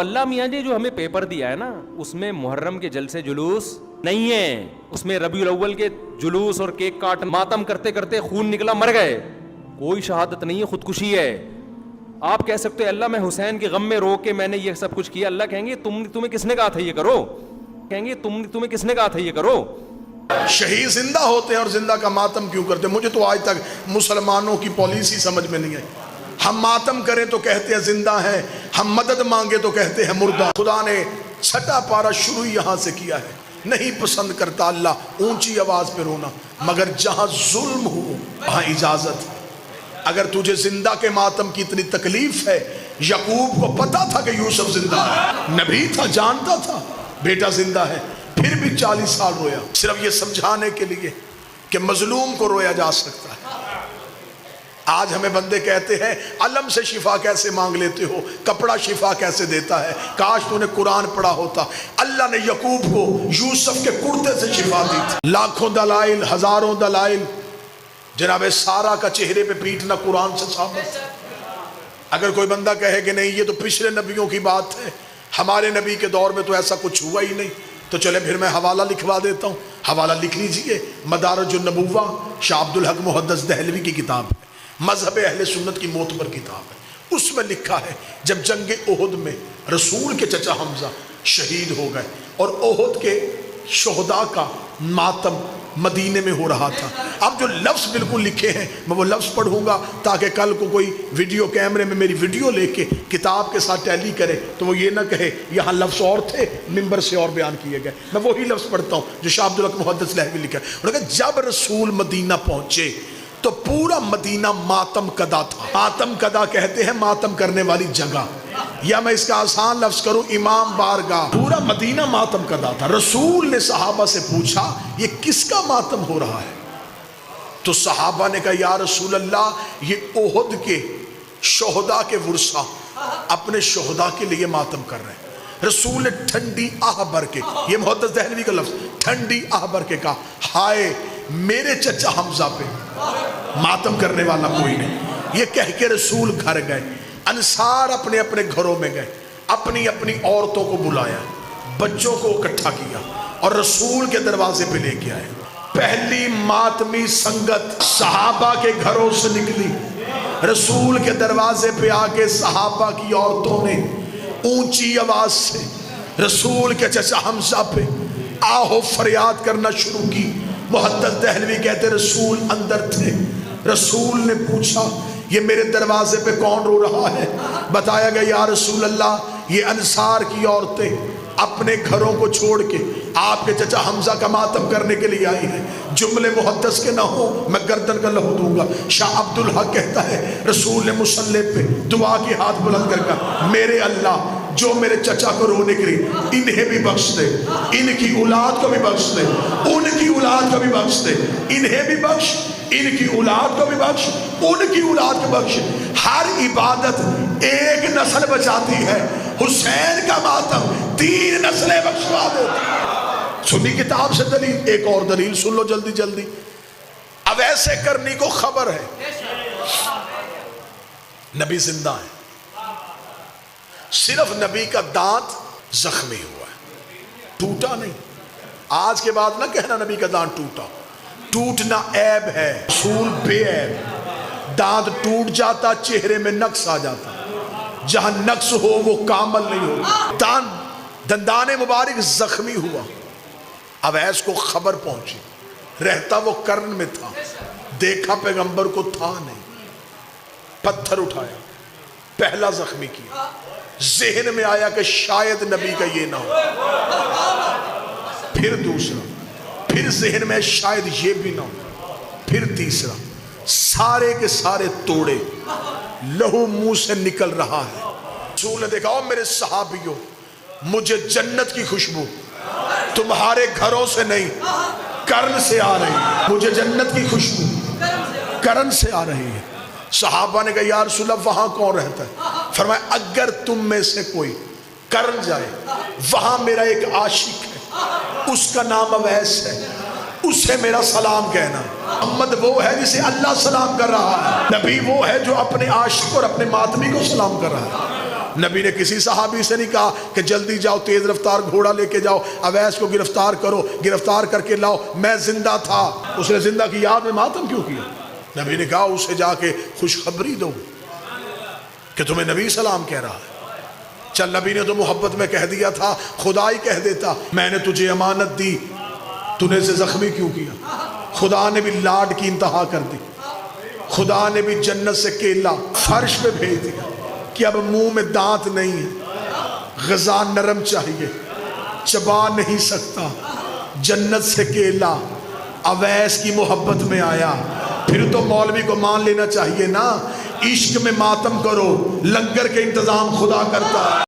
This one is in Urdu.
اللہ میاں جی جو ہمیں پیپر دیا ہے نا، اس میں محرم کے جلسے جلوس نہیں ہے، اس میں ربیع الاول کے جلوس اور کیک کاٹ ماتم کرتے کرتے خون نکلا مر گئے، کوئی شہادت نہیں ہے، خودکشی ہے۔ آپ کہہ سکتے ہیں اللہ میں حسین کے غم میں رو کے میں نے یہ سب کچھ کیا، اللہ کہیں گے تمہیں کس نے کہا تھا یہ کرو، کہیں گے تمہیں کس نے کہا تھا یہ کرو۔ شہید زندہ ہوتے ہیں اور زندہ کا ماتم کیوں کرتے ہیں؟ مجھے تو آج تک مسلمانوں کی پالیسی سمجھ میں نہیں آئی۔ ہم ماتم کریں تو کہتے ہیں زندہ ہیں، ہم مدد مانگے تو کہتے ہیں مردہ۔ خدا نے چھٹا پارا شروع یہاں سے کیا ہے، نہیں پسند کرتا اللہ اونچی آواز پہ رونا، مگر جہاں ظلم ہو وہاں اجازت۔ اگر تجھے زندہ کے ماتم کی اتنی تکلیف ہے، یعقوب کو پتا تھا کہ یوسف زندہ ہے، نبی تھا، جانتا تھا بیٹا زندہ ہے، پھر بھی 40 سال رویا، صرف یہ سمجھانے کے لیے کہ مظلوم کو رویا جا سکتا ہے۔ آج ہمیں بندے کہتے ہیں علم سے شفا کیسے مانگ لیتے ہو، کپڑا شفا کیسے دیتا ہے، کاش تو نے قرآن پڑھا ہوتا۔ اللہ نے یعقوب کو یوسف کے کرتے سے شفا دی تھی۔ لاکھوں دلائل، ہزاروں دلائل، جناب سارا کا چہرے پہ پیٹنا قرآن سے ثابت ہے۔ اگر کوئی بندہ کہے کہ نہیں یہ تو پچھلے نبیوں کی بات ہے، ہمارے نبی کے دور میں تو ایسا کچھ ہوا ہی نہیں، تو چلے پھر میں حوالہ لکھوا دیتا ہوں، حوالہ لکھ لیجئے، مدارج النبوہ، شاہ عبدالحق محدث دہلوی کی کتاب ہے، مذہب اہل سنت کی معتبر کتاب ہے۔ اس میں لکھا ہے جب جنگ احد میں رسول کے چچا حمزہ شہید ہو گئے اور احد کے شہداء کا ماتم مدینے میں ہو رہا تھا۔ اب جو لفظ بالکل لکھے ہیں میں وہ لفظ پڑھوں گا تاکہ کل کو کوئی ویڈیو کیمرے میں میری ویڈیو لے کے کتاب کے ساتھ ٹیلی کرے تو وہ یہ نہ کہے یہاں لفظ اور تھے، ممبر سے اور بیان کیے گئے۔ میں وہی لفظ پڑھتا ہوں جو شاہ عبدالحق محدث دہلوی لکھا ہے۔ انہوں نے کہا جب رسول مدینہ پہنچے تو پورا مدینہ ماتم کدا تھا۔ ماتم کدا کہتے ہیں ماتم کرنے والی جگہ، یا میں اس کا آسان لفظ کروں امام بارگاہ، پورا مدینہ ماتم کدا تھا۔ رسول نے صحابہ سے پوچھا یہ کس کا ماتم ہو رہا ہے؟ تو صحابہ نے کہا یا رسول اللہ یہ احد کے شہداء کے ورثہ اپنے شہداء کے لیے ماتم کر رہے ہیں۔ رسول نے ٹھنڈی آہ بھر کے، یہ محدث دہلوی کا لفظ، ٹھنڈی آہ بھر کے کہا ہائے میرے چچا حمزہ پہ ماتم کرنے والا کوئی نہیں۔ یہ کہہ کے رسول گھر گئے، انصار اپنے اپنے گھروں میں گئے، اپنی اپنی عورتوں کو بلایا، بچوں کو اکٹھا کیا اور رسول کے دروازے پہ لے کے آئے۔ پہلی ماتمی سنگت صحابہ کے گھروں سے نکلی، رسول کے دروازے پہ آ کے صحابہ کی عورتوں نے اونچی آواز سے رسول کے چچا حمزہ پہ آہو فریاد کرنا شروع کی۔ محدث دہلوی کہتے رسول اندر تھے، رسول نے پوچھا یہ میرے دروازے پہ کون رو رہا ہے؟ بتایا گیا یا رسول اللہ یہ انصار کی عورتیں اپنے گھروں کو چھوڑ کے آپ کے چچا حمزہ کا ماتم کرنے کے لیے آئی ہیں، جملے محدث کے نہ ہو میں گردن کا لہو دوں گا۔ شاہ عبدالحق کہتا ہے رسول نے مصلی پہ دعا کی ہاتھ بلند کر کہا میرے اللہ جو میرے چچا کو رونے کے لیے انہیں بھی بخش دے، ان کی اولاد کو بھی بخش دے، ان کی اولاد کو بھی بخش دے، انہیں بھی بخش، ان کی اولاد کو بھی بخش، ان کی اولاد کو بخش۔ ہر عبادت ایک نسل بچاتی ہے، حسین کا ماتم 3 نسلیں بخشوا دیتا۔ سنی کتاب سے دلیل، ایک اور دلیل سن لو جلدی جلدی۔ اب ایسے کرنی کو خبر ہے نبی زندہ ہے، صرف نبی کا دانت زخمی ہوا ہے، ٹوٹا نہیں۔ آج کے بعد نہ کہنا نبی کا دانت ٹوٹا، ٹوٹنا عیب ہے، رسول بے عیب۔ دانت ٹوٹ جاتا چہرے میں نقص آ جاتا، جہاں نقص ہو وہ کامل نہیں ہوتا۔ دندان مبارک زخمی ہوا، اب ایس کو خبر پہنچی، رہتا وہ کرن میں تھا، دیکھا پیغمبر کو تھا نہیں، پتھر اٹھایا، پہلا زخمی کیا، ذہن میں آیا کہ شاید نبی کا یہ نہ ہو، پھر دوسرا، پھر ذہن میں شاید یہ بھی نہ ہو، پھر تیسرا، سارے کے سارے توڑے، لہو منہ سے نکل رہا ہے۔ رسول نے دیکھا او میرے صحابیوں مجھے جنت کی خوشبو تمہارے گھروں سے نہیں کرن سے آ رہی ہے، مجھے جنت کی خوشبو کرن سے آ رہی ہے۔ صحابہ نے کہا یا رسول اللہ وہاں کون رہتا ہے؟ فرمایا اگر تم میں سے کوئی کرن جائے وہاں میرا ایک عاشق ہے، اس کا نام اویس ہے، اسے میرا سلام کہنا۔ محمد وہ ہے جسے اللہ سلام کر رہا ہے، نبی وہ ہے جو اپنے عاشق اور اپنے ماتمی کو سلام کر رہا ہے۔ نبی نے کسی صحابی سے نہیں کہا کہ جلدی جاؤ تیز رفتار گھوڑا لے کے جاؤ اویس کو گرفتار کرو گرفتار کر کے لاؤ میں زندہ تھا اس نے زندہ کی یاد میں ماتم کیوں کیا نبی نے کہا اسے جا کے خوشخبری دو کہ تمہیں نبی سلام کہہ رہا ہے چل نبی نے تو محبت میں کہہ دیا تھا خدا ہی کہہ دیتا میں نے تجھے امانت دی تو نے اسے زخمی کیوں کیا خدا نے بھی لاڈ کی انتہا کر دی خدا نے بھی جنت سے کیلا فرش پہ بھیج دیا کہ اب منہ میں دانت نہیں ہے غذا نرم چاہیے چبا نہیں سکتا جنت سے کیلا اویس کی محبت میں آیا پھر تو مولوی کو مان لینا چاہیے نا عشق میں ماتم کرو لنگر کے انتظام خدا کرتا ہے